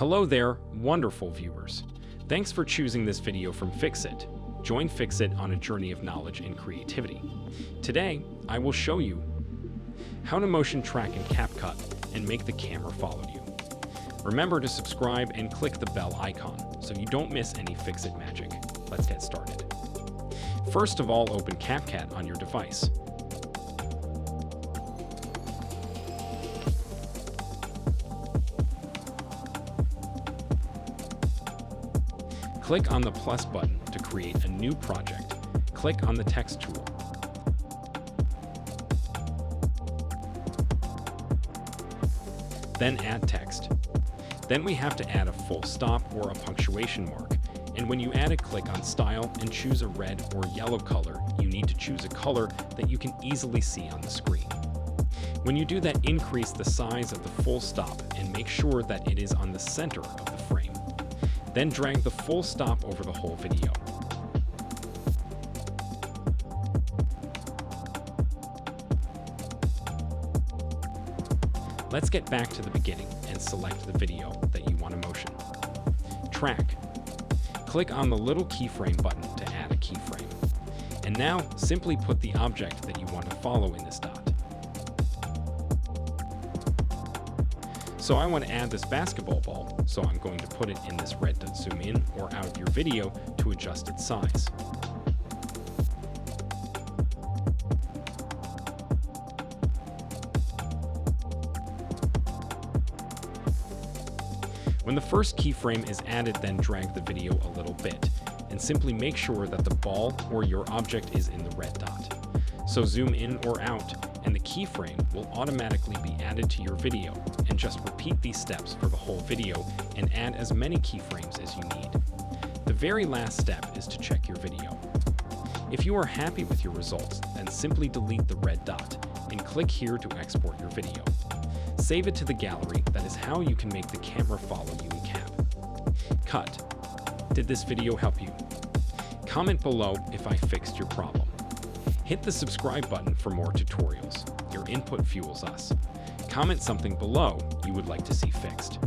Hello there, wonderful viewers. Thanks for choosing this video from Fixit. Join Fixit on a journey of knowledge and creativity. Today, I will show you how to motion track in CapCut and make the camera follow you. Remember to subscribe and click the bell icon so you don't miss any Fixit magic. Let's get started. First of all, open CapCut on your device. Click on the plus button to create a new project. Click on the text tool. Then add text. Then we have to add a full stop or a punctuation mark. And when you add it, click on Style and choose a red or yellow color. You need to choose a color that you can easily see on the screen. When you do that, increase the size of the full stop and make sure that it is on the center of the frame. Then drag the full stop over the whole video. Let's get back to the beginning and select the video that you want to motion. Track. Click on the little keyframe button to add a keyframe. And now simply put the object that you want to follow in this dot. So I want to add this basketball ball, so I'm going to put it in this red dot. Zoom in or out of your video to adjust its size. When the first keyframe is added, then drag the video a little bit, and simply make sure that the ball or your object is in the red dot. So zoom in or out, and the keyframe will automatically be added to your video, and just repeat these steps for the whole video and add as many keyframes as you need. The very last step is to check your video. If you are happy with your results, then simply delete the red dot and click here to export your video. Save it to the gallery. That is how you can make the camera follow you in CapCut. Did this video help you? Comment below if I fixed your problem. Hit the subscribe button for more tutorials. Your input fuels us. Comment something below you would like to see fixed.